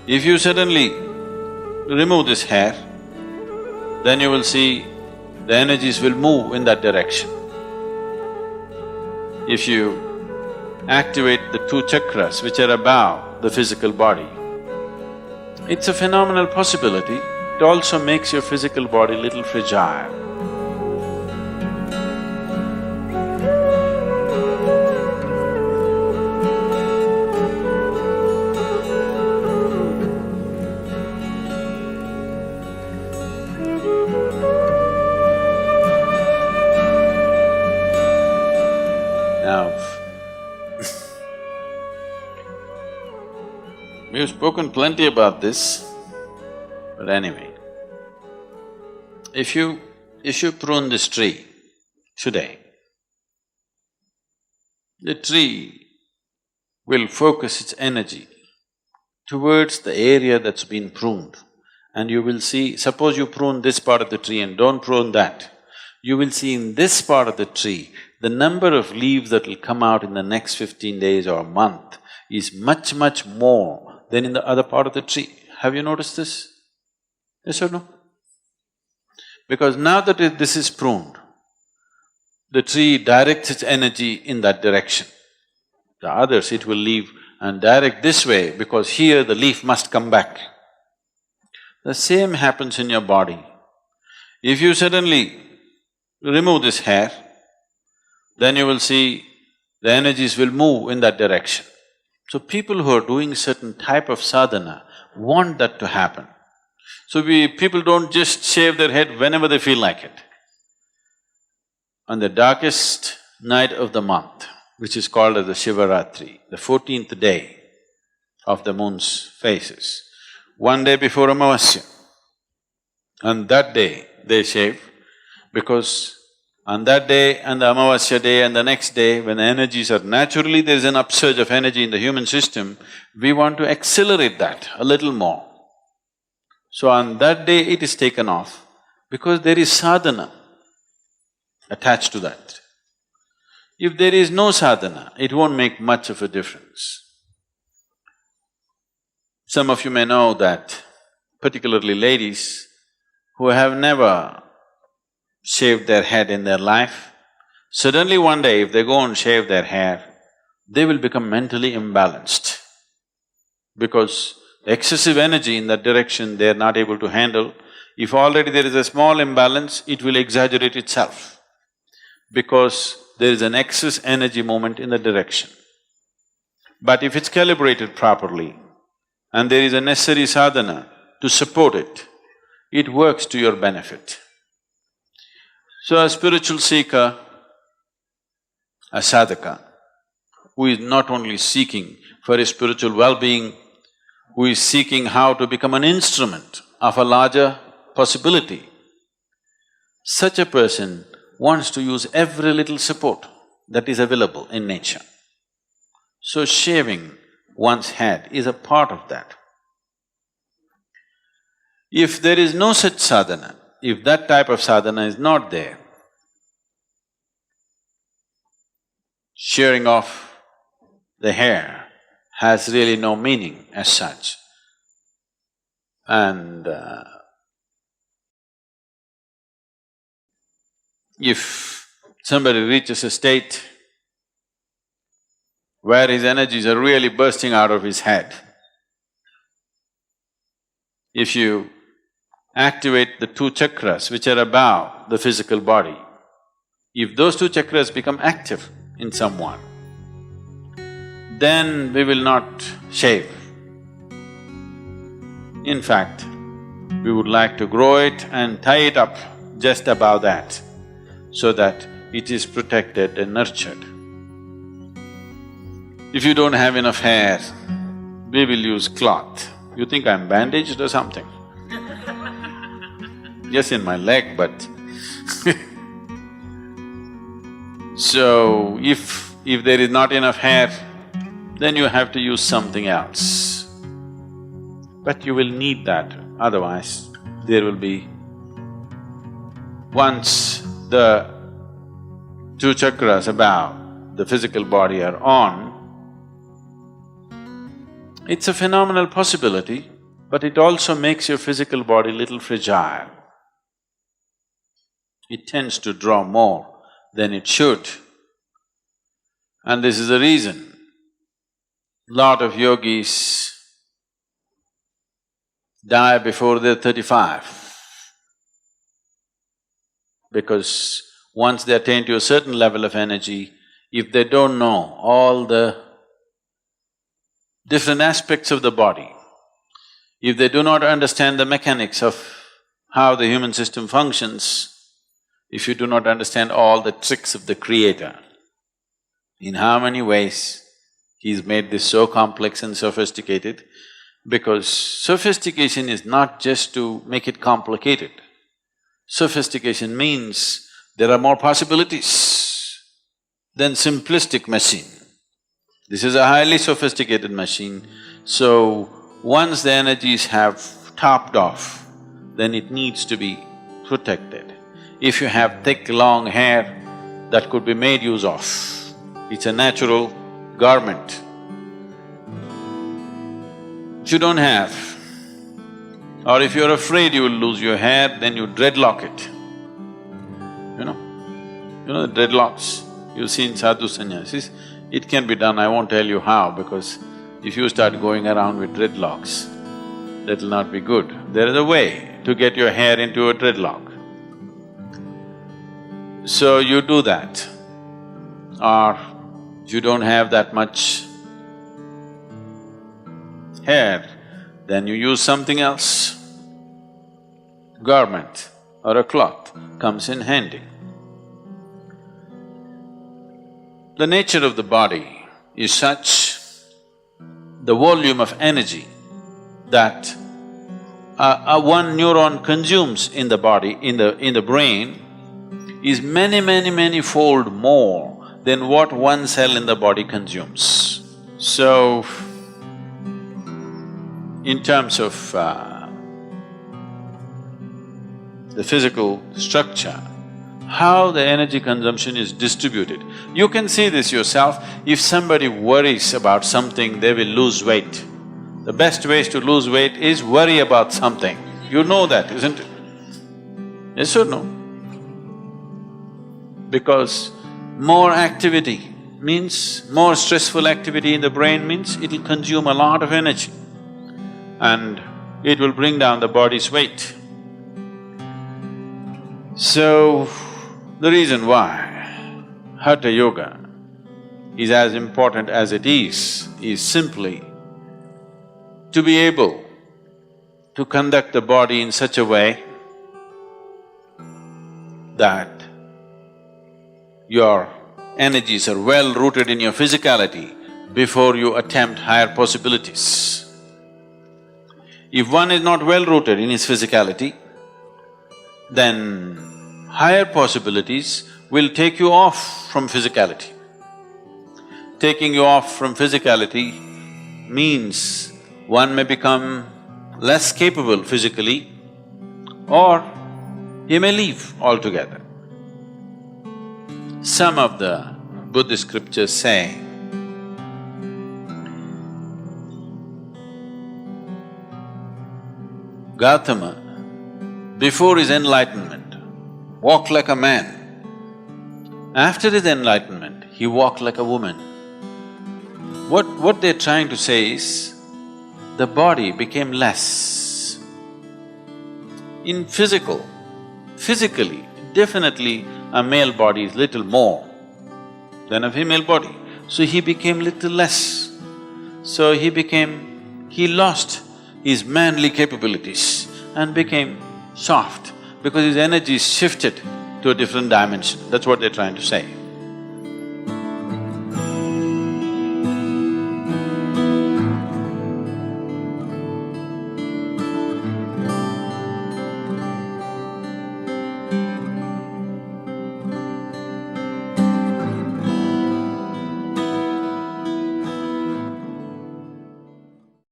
If you suddenly remove this hair, then you will see the energies will move in that direction. If you activate the two chakras which are above the physical body, it's a phenomenal possibility. It also makes your physical body little fragile. Now, we've spoken plenty about this, but anyway, if you prune this tree today, the tree will focus its energy towards the area that's been pruned, and you will see, suppose you prune this part of the tree and don't prune that, you will see in this part of the tree, the number of leaves that will come out in the next 15 days or a month is much, much more than in the other part of the tree. Have you noticed this? Yes or no? Because now that this is pruned, the tree directs its energy in that direction. The others it will leave and direct this way because here the leaf must come back. The same happens in your body. If you suddenly remove this hair, then you will see the energies will move in that direction. So people who are doing certain type of sadhana want that to happen. So people don't just shave their head whenever they feel like it. On the darkest night of the month, which is called as the Shivaratri, the 14th day of the moon's phases, one day before Amavasya, on that day they shave because on that day and the Amavasya day and the next day, when the energies are… naturally there is an upsurge of energy in the human system, we want to accelerate that a little more. So on that day it is taken off because there is sadhana attached to that. If there is no sadhana, it won't make much of a difference. Some of you may know that, particularly ladies who have never shaved their head in their life, suddenly one day if they go and shave their hair, they will become mentally imbalanced because excessive energy in that direction they are not able to handle. If already there is a small imbalance, it will exaggerate itself because there is an excess energy movement in the direction. But if it's calibrated properly and there is a necessary sadhana to support it, it works to your benefit. So a spiritual seeker, a sadhaka, who is not only seeking for his spiritual well-being, who is seeking how to become an instrument of a larger possibility, such a person wants to use every little support that is available in nature. So shaving one's head is a part of that. If there is no such sadhana, if that type of sadhana is not there, shearing off the hair has really no meaning as such. And if somebody reaches a state where his energies are really bursting out of his head, if you activate the two chakras which are above the physical body, if those two chakras become active in someone, then we will not shave. In fact, we would like to grow it and tie it up just above that so that it is protected and nurtured. If you don't have enough hair, we will use cloth. You think I'm bandaged or something? Yes, in my leg, but so, if there is not enough hair, then you have to use something else. But you will need that, otherwise there will be… once the two chakras above the physical body are on, it's a phenomenal possibility but it also makes your physical body little fragile. It tends to draw more than it should. And this is the reason lot of yogis die before they're 35. Because once they attain to a certain level of energy, if they don't know all the different aspects of the body, if they do not understand the mechanics of how the human system functions, if you do not understand all the tricks of the Creator, in how many ways He's made this so complex and sophisticated, because sophistication is not just to make it complicated. Sophistication means there are more possibilities than simplistic machine. This is a highly sophisticated machine, so once the energies have topped off, then it needs to be protected. If you have thick, long hair, that could be made use of. It's a natural garment. If you don't have, or if you're afraid you will lose your hair, then you dreadlock it. You know the dreadlocks you see in sadhu sannyasis, it can be done, I won't tell you how, because if you start going around with dreadlocks, that'll not be good. There is a way to get your hair into a dreadlock. So you do that. Or if you don't have that much hair, then you use something else. Garment or a cloth comes in handy. The nature of the body is such, the volume of energy that one neuron consumes in the body, in the brain, is many fold more than what one cell in the body consumes. So, in terms of the physical structure, how the energy consumption is distributed. You can see this yourself. If somebody worries about something, they will lose weight. The best ways to lose weight is worry about something. You know that, isn't it? Yes or no? Because more activity means, more stressful activity in the brain means it'll consume a lot of energy and it will bring down the body's weight. So, the reason why Hatha Yoga is as important as it is simply to be able to conduct the body in such a way that your energies are well rooted in your physicality before you attempt higher possibilities. If one is not well rooted in his physicality, then higher possibilities will take you off from physicality. Taking you off from physicality means one may become less capable physically or he may leave altogether. Some of the Buddhist scriptures say, Gautama, before his enlightenment, walked like a man. After his enlightenment, he walked like a woman. What they're trying to say is, the body became less. In physically, definitely a male body is little more than a female body. So he became little less. So he lost his manly capabilities and became soft because his energy shifted to a different dimension. That's what they're trying to say.